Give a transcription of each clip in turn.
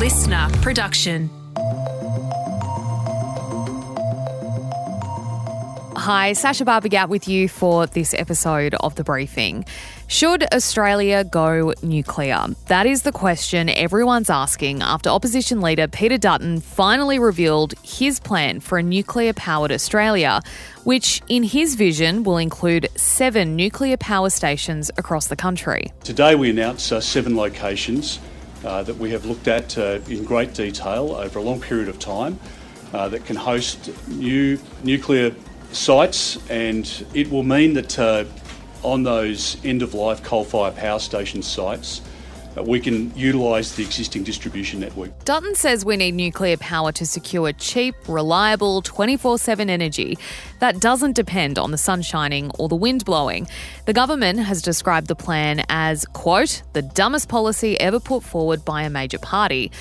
listener production. Hi, Sasha Barbagat with you for this episode of The Briefing. Should Australia go nuclear? That is the question everyone's asking after opposition leader Peter Dutton finally revealed his plan for a nuclear-powered Australia, which in his vision will include 7 nuclear power stations across the country. Today we announce 7 locations that we have looked at in great detail over a long period of time that can host new nuclear sites, and it will mean that on those end-of-life coal-fired power station sites, we can utilise the existing distribution network. Dutton says we need nuclear power to secure cheap, reliable, 24/7 energy that doesn't depend on the sun shining or the wind blowing. The government has described the plan as, quote, the dumbest policy ever put forward by a major party.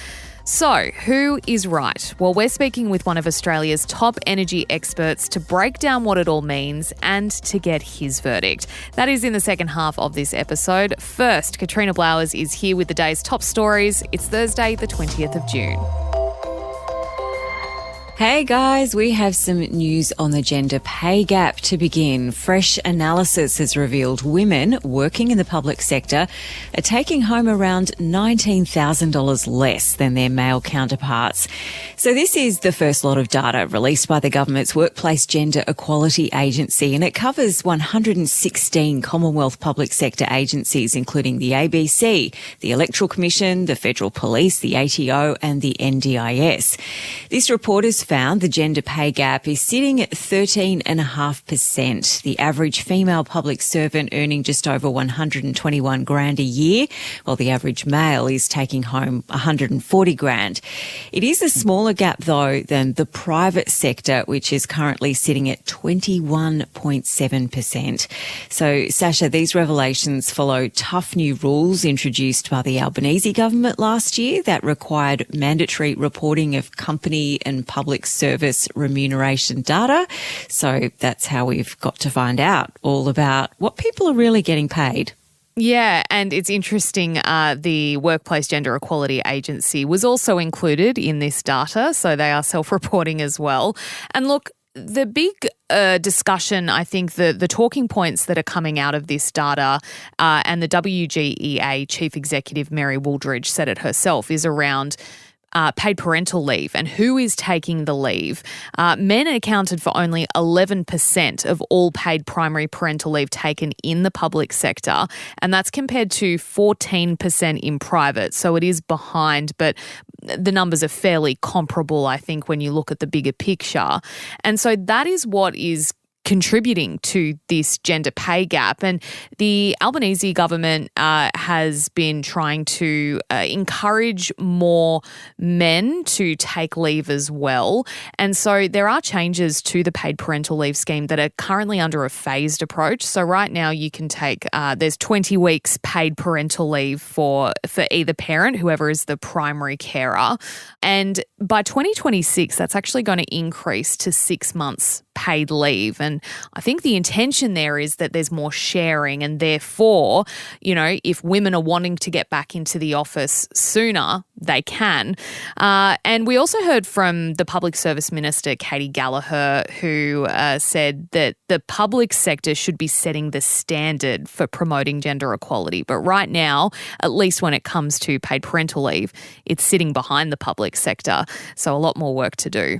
So, who is right? Well, we're speaking with one of Australia's top energy experts to break down what it all means and to get his verdict. That is in the second half of this episode. First, Katrina Blowers is here with the day's top stories. It's Thursday, the 20th of June. Hey guys, we have some news on the gender pay gap to begin. Fresh analysis has revealed women working in the public sector are taking home around $19,000 less than their male counterparts. So this is the first lot of data released by the government's Workplace Gender Equality Agency, and it covers 116 Commonwealth public sector agencies, including the ABC, the Electoral Commission, the Federal Police, the ATO and the NDIS. This report has found the gender pay gap is sitting at 13.5%. The average female public servant earning just over 121 grand a year, while the average male is taking home 140 grand. It is a smaller gap though than the private sector, which is currently sitting at 21.7%. So Sasha, these revelations follow tough new rules introduced by the Albanese government last year that required mandatory reporting of company and public service remuneration data. So that's how we've got to find out all about what people are really getting paid. Yeah, and it's interesting, the Workplace Gender Equality Agency was also included in this data, so they are self-reporting as well. And look, the big discussion, I think the talking points that are coming out of this data, and the WGEA Chief Executive Mary Wooldridge said it herself, is around paid parental leave and who is taking the leave. Men accounted for only 11% of all paid primary parental leave taken in the public sector, and that's compared to 14% in private. So it is behind, but the numbers are fairly comparable, I think, when you look at the bigger picture. And so that is what is contributing to this gender pay gap. And the Albanese government has been trying to encourage more men to take leave as well. And so there are changes to the paid parental leave scheme that are currently under a phased approach. So right now you can take, there's 20 weeks paid parental leave for either parent, whoever is the primary carer. And by 2026, that's actually going to increase to 6 months paid leave. And I think the intention there is that there's more sharing, and therefore, you know, if women are wanting to get back into the office sooner, they can. And we also heard from the Public Service Minister, Katie Gallagher, who said that the public sector should be setting the standard for promoting gender equality. But right now, at least when it comes to paid parental leave, it's sitting behind the public sector. So a lot more work to do.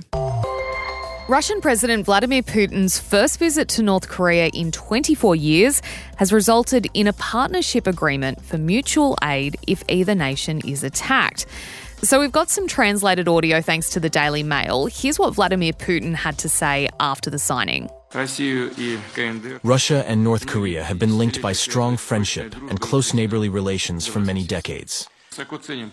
Russian President Vladimir Putin's first visit to North Korea in 24 years has resulted in a partnership agreement for mutual aid if either nation is attacked. So we've got some translated audio thanks to the Daily Mail. Here's what Vladimir Putin had to say after the signing. Russia and North Korea have been linked by strong friendship and close neighborly relations for many decades.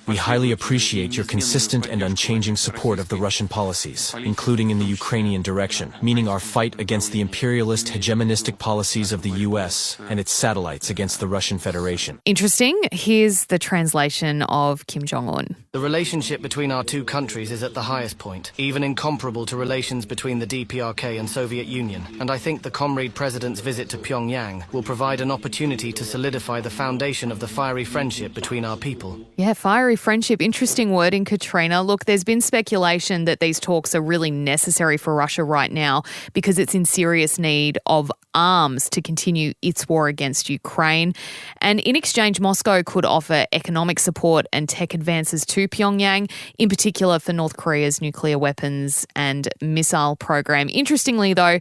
We highly appreciate your consistent and unchanging support of the Russian policies, including in the Ukrainian direction, meaning our fight against the imperialist hegemonistic policies of the US and its satellites against the Russian Federation. Interesting. Here's the translation of Kim Jong-un. The relationship between our two countries is at the highest point, even incomparable to relations between the DPRK and Soviet Union. And I think the Comrade President's visit to Pyongyang will provide an opportunity to solidify the foundation of the fiery friendship between our people. Yeah, fiery friendship. Interesting wording, Katrina. Look, there's been speculation that these talks are really necessary for Russia right now because it's in serious need of arms to continue its war against Ukraine. And in exchange, Moscow could offer economic support and tech advances to Pyongyang, in particular for North Korea's nuclear weapons and missile program. Interestingly, though,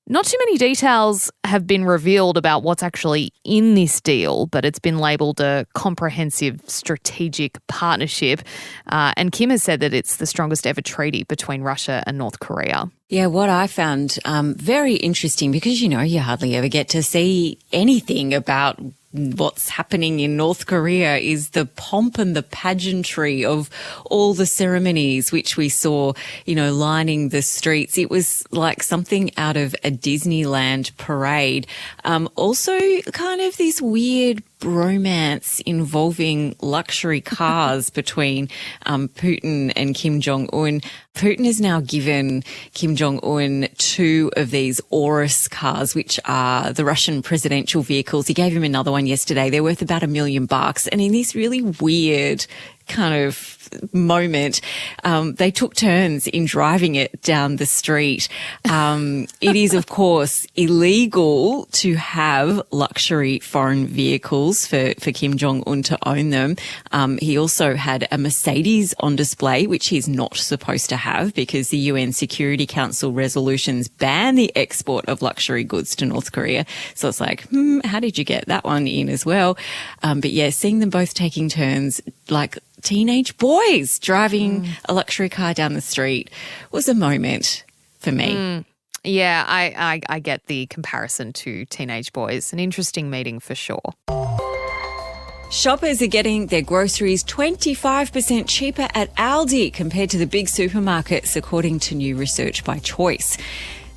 not too many details have been revealed about what's actually in this deal, but it's been labelled a comprehensive strategic partnership. And Kim has said that it's the strongest ever treaty between Russia and North Korea. Yeah, what I found very interesting, because, you hardly ever get to see anything about what's happening in North Korea, is the pomp and the pageantry of all the ceremonies which we saw, lining the streets. It was like something out of a Disneyland parade. Also kind of this weird bromance involving luxury cars between Putin and Kim Jong-un. Putin has now given Kim Jong-un 2 of these Urus cars, which are the Russian presidential vehicles. He gave him another one yesterday. They're worth about $1 million. And in this really weird kind of moment, they took turns in driving it down the street. It is, of course, illegal to have luxury foreign vehicles for Kim Jong-un to own them. He also had a Mercedes on display, which he's not supposed to have because the UN Security Council resolutions ban the export of luxury goods to North Korea. So it's like, how did you get that one in as well? But yeah, seeing them both taking turns like teenage boys driving a luxury car down the street was a moment for me. Yeah, I get the comparison to teenage boys. An interesting meeting for sure. Shoppers are getting their groceries 25% cheaper at Aldi compared to the big supermarkets, according to new research by Choice.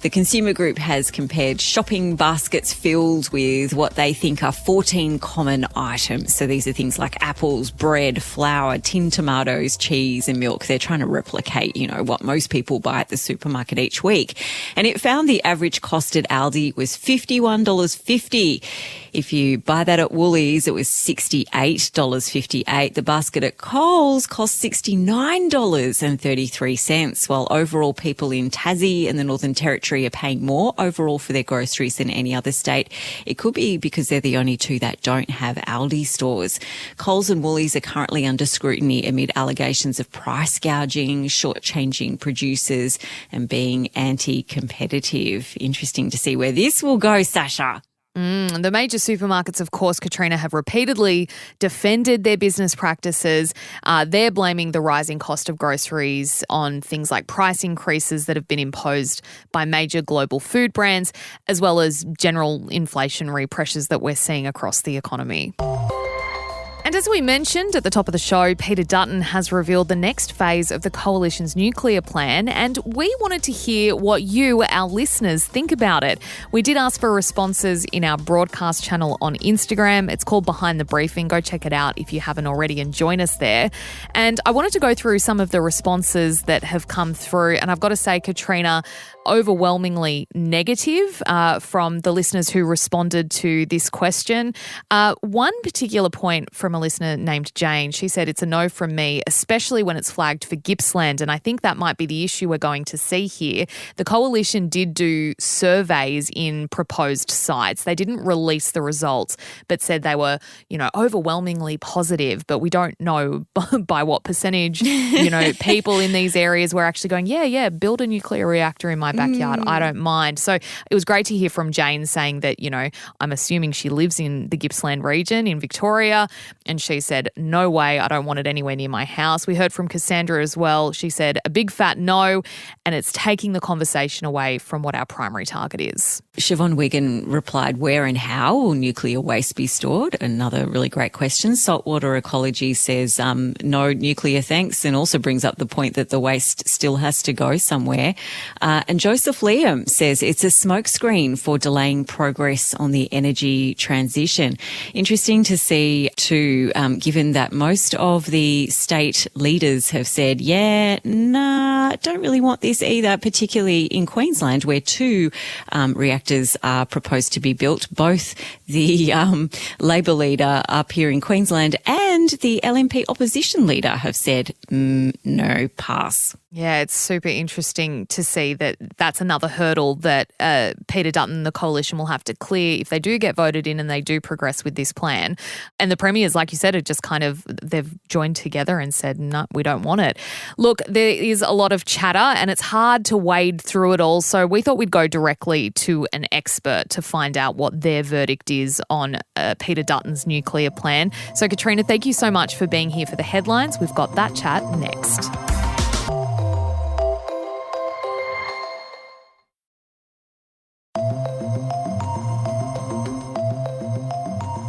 The consumer group has compared shopping baskets filled with what they think are 14 common items. So these are things like apples, bread, flour, tinned tomatoes, cheese and milk. They're trying to replicate, what most people buy at the supermarket each week. And it found the average cost at Aldi was $51.50. If you buy that at Woolies, it was $68.58. The basket at Coles cost $69.33, while overall people in Tassie and the Northern Territory are paying more overall for their groceries than any other state. It could be because they're the only 2 that don't have Aldi stores. Coles and Woolies are currently under scrutiny amid allegations of price gouging, shortchanging producers and being anti-competitive. Interesting to see where this will go, Sasha. The major supermarkets, of course, Katrina, have repeatedly defended their business practices. They're blaming the rising cost of groceries on things like price increases that have been imposed by major global food brands, as well as general inflationary pressures that we're seeing across the economy. And as we mentioned at the top of the show, Peter Dutton has revealed the next phase of the Coalition's nuclear plan, and we wanted to hear what you, our listeners, think about it. We did ask for responses in our broadcast channel on Instagram. It's called Behind the Briefing. Go check it out if you haven't already and join us there. And I wanted to go through some of the responses that have come through, and I've got to say, Katrina, overwhelmingly negative from the listeners who responded to this question. One particular point from a listener named Jane, she said, it's a no from me, especially when it's flagged for Gippsland. And I think that might be the issue we're going to see here. The Coalition did do surveys in proposed sites. They didn't release the results, but said they were, overwhelmingly positive. But we don't know by what percentage, people in these areas were actually going, yeah, build a nuclear reactor in my backyard. I don't mind. So it was great to hear from Jane saying that, I'm assuming she lives in the Gippsland region in Victoria. And she said, no way, I don't want it anywhere near my house. We heard from Cassandra as well. She said, a big fat no, and it's taking the conversation away from what our primary target is. Siobhan Wigan replied, where and how will nuclear waste be stored? Another really great question. Saltwater Ecology says, no nuclear thanks, and also brings up the point that the waste still has to go somewhere. And Joseph Liam says it's a smokescreen for delaying progress on the energy transition. Interesting to see too, given that most of the state leaders have said, don't really want this either, particularly in Queensland where 2 reactors are proposed to be built. Both the Labor leader up here in Queensland and and the LNP opposition leader have said, no, pass. Yeah, it's super interesting to see that that's another hurdle that Peter Dutton, the coalition, will have to clear if they do get voted in and they do progress with this plan. And the premiers, like you said, are just they've joined together and said, no, we don't want it. Look, there is a lot of chatter and it's hard to wade through it all. So we thought we'd go directly to an expert to find out what their verdict is on Peter Dutton's nuclear plan. So Katrina, thank you so much for being here for the headlines. We've got that chat next.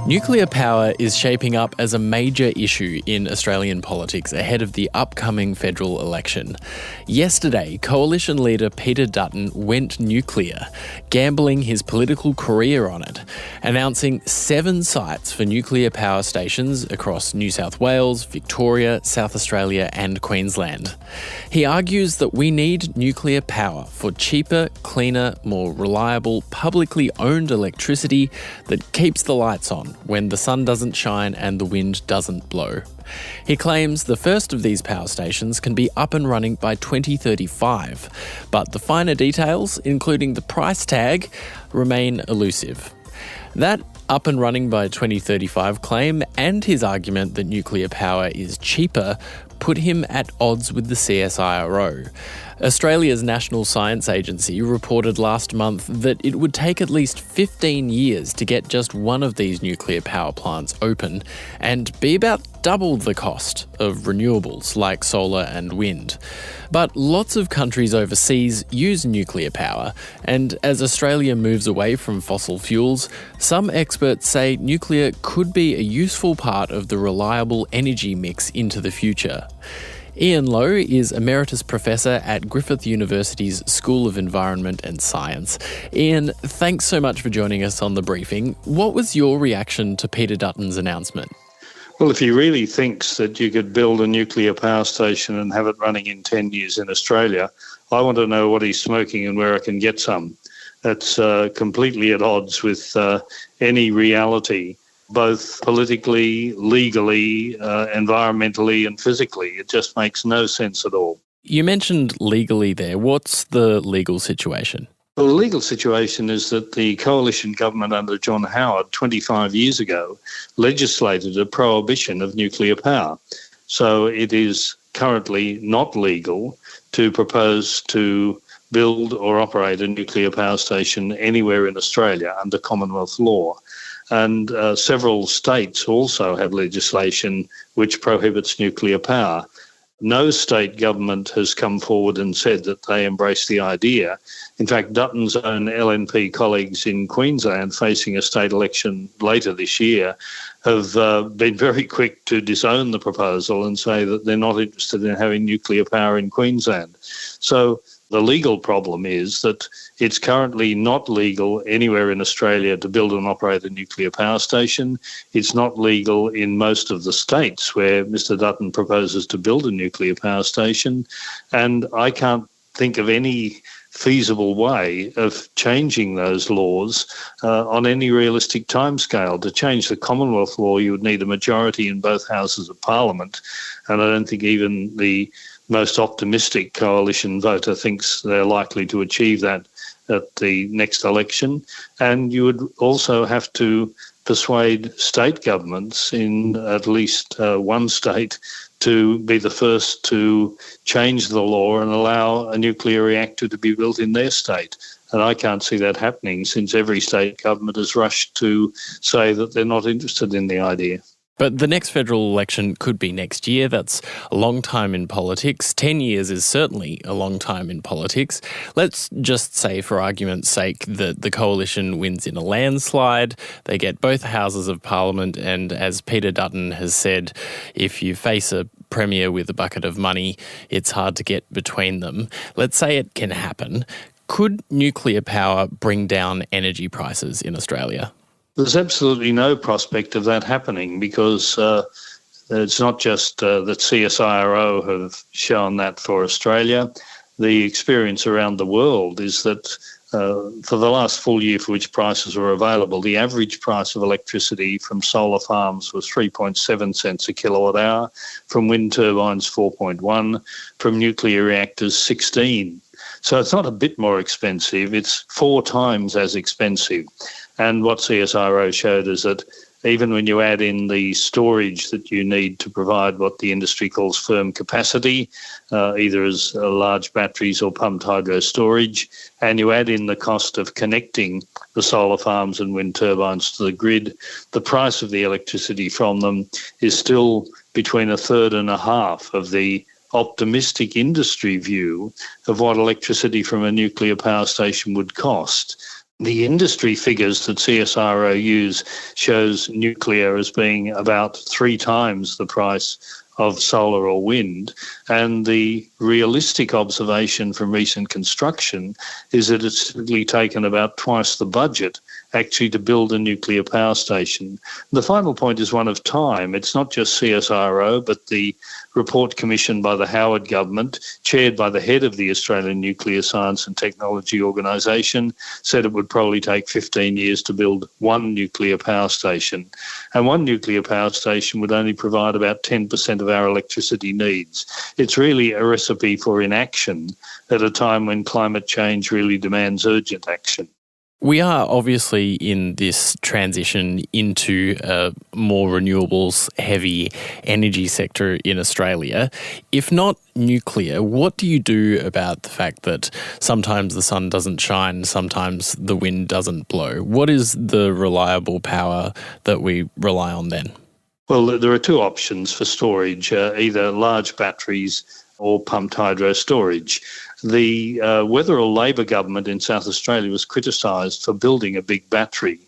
Nuclear power is shaping up as a major issue in Australian politics ahead of the upcoming federal election. Yesterday, Coalition leader Peter Dutton went nuclear, gambling his political career on it, announcing 7 sites for nuclear power stations across New South Wales, Victoria, South Australia and Queensland. He argues that we need nuclear power for cheaper, cleaner, more reliable, publicly owned electricity that keeps the lights on when the sun doesn't shine and the wind doesn't blow. He claims the first of these power stations can be up and running by 2035, but the finer details, including the price tag, remain elusive. That up and running by 2035 claim and his argument that nuclear power is cheaper put him at odds with the CSIRO. Australia's National Science Agency reported last month that it would take at least 15 years to get just one of these nuclear power plants open and be about double the cost of renewables like solar and wind. But lots of countries overseas use nuclear power, and as Australia moves away from fossil fuels, some experts say nuclear could be a useful part of the reliable energy mix into the future. Ian Lowe is Emeritus Professor at Griffith University's School of Environment and Science. Ian, thanks so much for joining us on The Briefing. What was your reaction to Peter Dutton's announcement? Well, if he really thinks that you could build a nuclear power station and have it running in 10 years in Australia, I want to know what he's smoking and where I can get some. That's completely at odds with any reality, both politically, legally, environmentally and physically. It just makes no sense at all. You mentioned legally there. What's the legal situation? Well, the legal situation is that the coalition government under John Howard 25 years ago legislated a prohibition of nuclear power. So it is currently not legal to propose to build or operate a nuclear power station anywhere in Australia under Commonwealth law. And several states also have legislation which prohibits nuclear power. No state government has come forward and said that they embrace the idea. In fact, Dutton's own LNP colleagues in Queensland, facing a state election later this year, have been very quick to disown the proposal and say that they're not interested in having nuclear power in Queensland. So the legal problem is that it's currently not legal anywhere in Australia to build and operate a nuclear power station. It's not legal in most of the states where Mr. Dutton proposes to build a nuclear power station. And I can't think of any feasible way of changing those laws on any realistic timescale. To change the Commonwealth law, you would need a majority in both houses of Parliament. And I don't think even the most optimistic coalition voter thinks they're likely to achieve that at the next election. And you would also have to persuade state governments in at least one state to be the first to change the law and allow a nuclear reactor to be built in their state. And I can't see that happening since every state government has rushed to say that they're not interested in the idea. But the next federal election could be next year. That's a long time in politics. 10 years is certainly a long time in politics. Let's just say, for argument's sake, that the coalition wins in a landslide. They get both houses of Parliament, and as Peter Dutton has said, if you face a premier with a bucket of money, it's hard to get between them. Let's say it can happen. Could nuclear power bring down energy prices in Australia? There's absolutely no prospect of that happening because it's not just that CSIRO have shown that for Australia. The experience around the world is that for the last full year for which prices were available, the average price of electricity from solar farms was 3.7 cents a kilowatt hour, from wind turbines 4.1, from nuclear reactors 16. So it's not a bit more expensive, it's 4 times as expensive. And what CSIRO showed is that even when you add in the storage that you need to provide what the industry calls firm capacity, either as large batteries or pumped hydro storage, and you add in the cost of connecting the solar farms and wind turbines to the grid, the price of the electricity from them is still between a third and a half of the optimistic industry view of what electricity from a nuclear power station would cost. The industry figures that CSIRO use shows nuclear as being about 3 times the price of solar or wind, and the realistic observation from recent construction is that it's typically taken about twice the budget actually to build a nuclear power station. The final point is one of time. It's not just CSIRO, but the report commissioned by the Howard government, chaired by the head of the Australian Nuclear Science and Technology Organisation, said it would probably take 15 years to build one nuclear power station. And one nuclear power station would only provide about 10% of our electricity needs. It's really a recipe for inaction at a time when climate change really demands urgent action. We are obviously in this transition into a more renewables-heavy energy sector in Australia. If not nuclear, what do you do about the fact that sometimes the sun doesn't shine, sometimes the wind doesn't blow? What is the reliable power that we rely on then? Well, there are 2 options for storage, either large batteries or pumped hydro storage. The Wetherill Labor government in South Australia was criticised for building a big battery,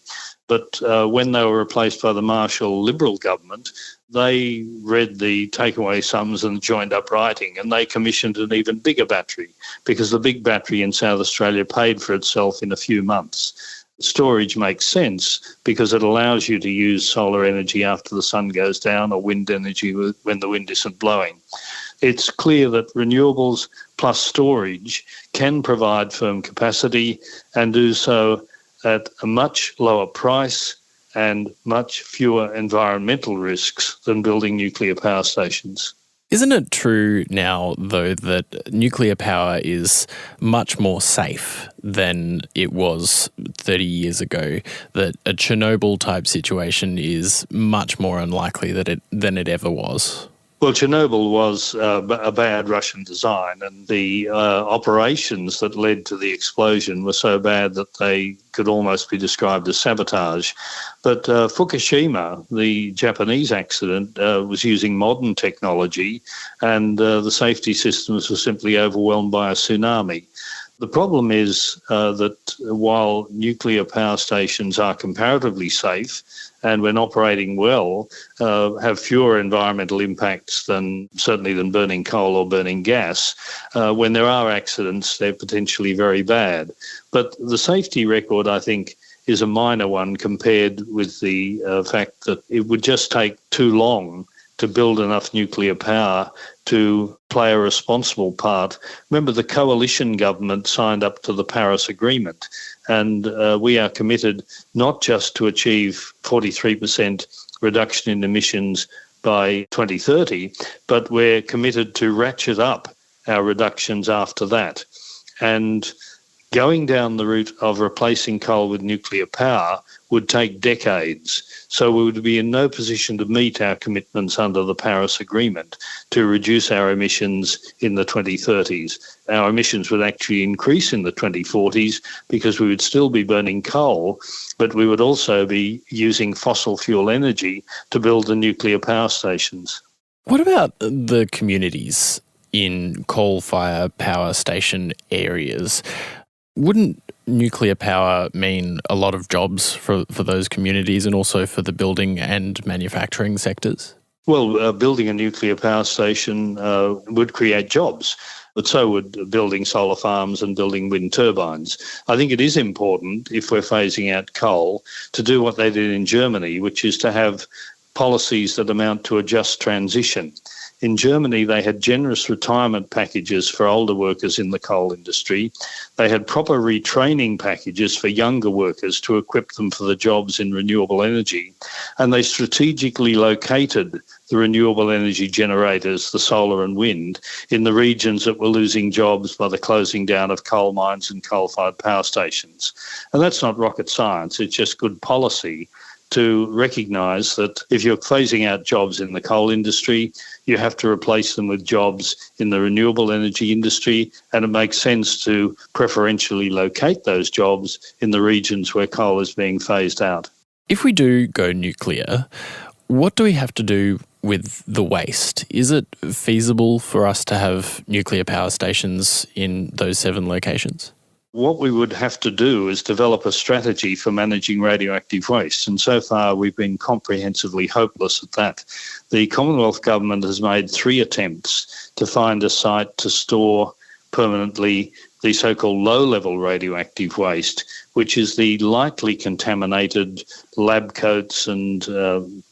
but when they were replaced by the Marshall Liberal government, they read the takeaway sums and joined up writing, and they commissioned an even bigger battery because the big battery in South Australia paid for itself in a few months. Storage makes sense because it allows you to use solar energy after the sun goes down or wind energy when the wind isn't blowing. It's clear that renewables plus storage can provide firm capacity and do so at a much lower price and much fewer environmental risks than building nuclear power stations. Isn't it true now, though, that nuclear power is much more safe than it was 30 years ago, that a Chernobyl-type situation is much more unlikely than it ever was? Well, Chernobyl was a bad Russian design, and the operations that led to the explosion were so bad that they could almost be described as sabotage. But Fukushima, the Japanese accident, was using modern technology, and the safety systems were simply overwhelmed by a tsunami. The problem is that while nuclear power stations are comparatively safe and when operating well have fewer environmental impacts than burning coal or burning gas, when there are accidents, they're potentially very bad. But the safety record, I think, is a minor one compared with the fact that it would just take too long to build enough nuclear power to play a responsible part. Remember, the coalition government signed up to the Paris Agreement, and we are committed not just to achieve 43% reduction in emissions by 2030, but we're committed to ratchet up our reductions after that. And going down the route of replacing coal with nuclear power would take decades. So we would be in no position to meet our commitments under the Paris Agreement to reduce our emissions in the 2030s. Our emissions would actually increase in the 2040s because we would still be burning coal, but we would also be using fossil fuel energy to build the nuclear power stations. What about the communities in coal-fired power station areas? Wouldn't nuclear power mean a lot of jobs for those communities and also for the building and manufacturing sectors? Well, building a nuclear power station would create jobs, but so would building solar farms and building wind turbines. I think it is important, if we're phasing out coal, to do what they did in Germany, which is to have policies that amount to a just transition. In Germany, they had generous retirement packages for older workers in the coal industry. They had proper retraining packages for younger workers to equip them for the jobs in renewable energy. And they strategically located the renewable energy generators, the solar and wind, in the regions that were losing jobs by the closing down of coal mines and coal-fired power stations. And that's not rocket science, it's just good policy to recognise that if you're phasing out jobs in the coal industry, you have to replace them with jobs in the renewable energy industry, and it makes sense to preferentially locate those jobs in the regions where coal is being phased out. If we do go nuclear, what do we have to do with the waste? Is it feasible for us to have nuclear power stations in those 7 locations? What we would have to do is develop a strategy for managing radioactive waste, and so far we've been comprehensively hopeless at that. The Commonwealth Government has made 3 attempts to find a site to store permanently the so-called low-level radioactive waste, which is the lightly contaminated lab coats and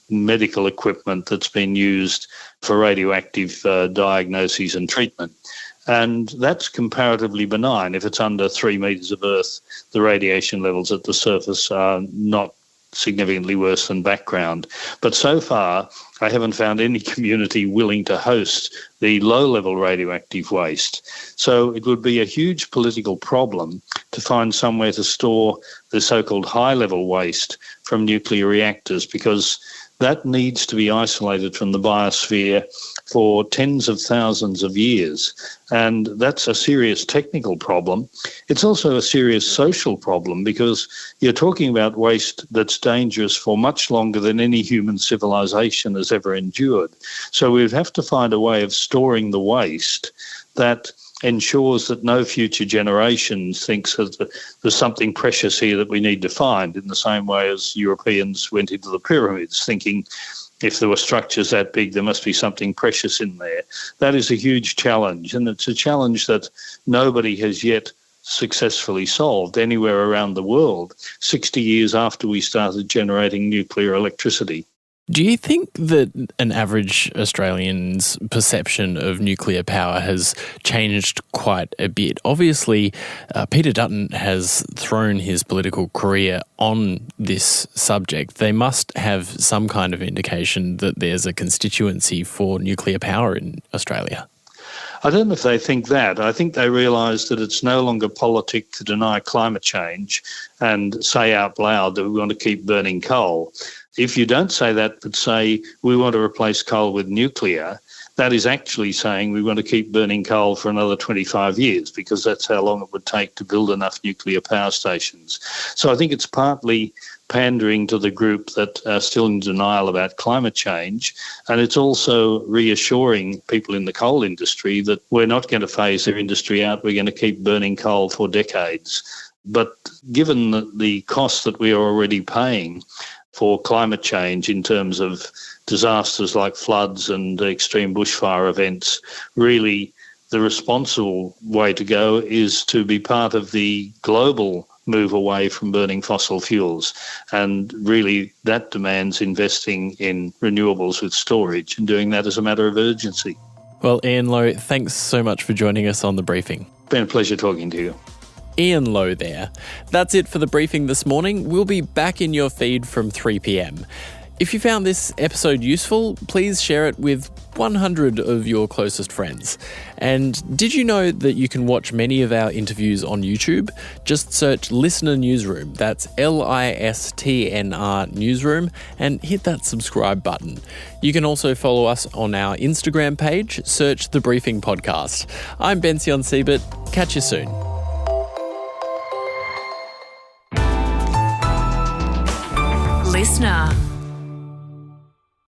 medical equipment that's been used for radioactive diagnoses and treatment. And that's comparatively benign. If it's under 3 metres of earth, the radiation levels at the surface are not significantly worse than background. But so far, I haven't found any community willing to host the low-level radioactive waste. So it would be a huge political problem to find somewhere to store the so-called high-level waste from nuclear reactors, because that needs to be isolated from the biosphere for tens of thousands of years. And that's a serious technical problem. It's also a serious social problem, because you're talking about waste that's dangerous for much longer than any human civilization has ever endured. So we'd have to find a way of storing the waste that ensures that no future generations thinks that there's something precious here that we need to find, in the same way as Europeans went into the pyramids thinking if there were structures that big, there must be something precious in there. That is a huge challenge, and it's a challenge that nobody has yet successfully solved anywhere around the world 60 years after we started generating nuclear electricity. Do you think that an average Australian's perception of nuclear power has changed quite a bit? Obviously, Peter Dutton has thrown his political career on this subject. They must have some kind of indication that there's a constituency for nuclear power in Australia. I don't know if they think that. I think they realise that it's no longer politic to deny climate change and say out loud that we want to keep burning coal. If you don't say that, but say we want to replace coal with nuclear, that is actually saying we want to keep burning coal for another 25 years, because that's how long it would take to build enough nuclear power stations. So I think it's partly pandering to the group that are still in denial about climate change, and it's also reassuring people in the coal industry that we're not going to phase their industry out, we're going to keep burning coal for decades. But given the costs that we are already paying for climate change in terms of disasters like floods and extreme bushfire events, really the responsible way to go is to be part of the global move away from burning fossil fuels. And really that demands investing in renewables with storage, and doing that as a matter of urgency. Well, Ian Lowe, thanks so much for joining us on The Briefing. Been a pleasure talking to you. Ian Lowe there. That's it for The Briefing this morning. We'll be back in your feed from 3 p.m. If you found this episode useful, please share it with 100 of your closest friends. And did you know that you can watch many of our interviews on YouTube? Just search Listener Newsroom, that's LISTNR Newsroom, and hit that subscribe button. You can also follow us on our Instagram page, search The Briefing Podcast. I'm Bension Siebert. Catch you soon. Listener.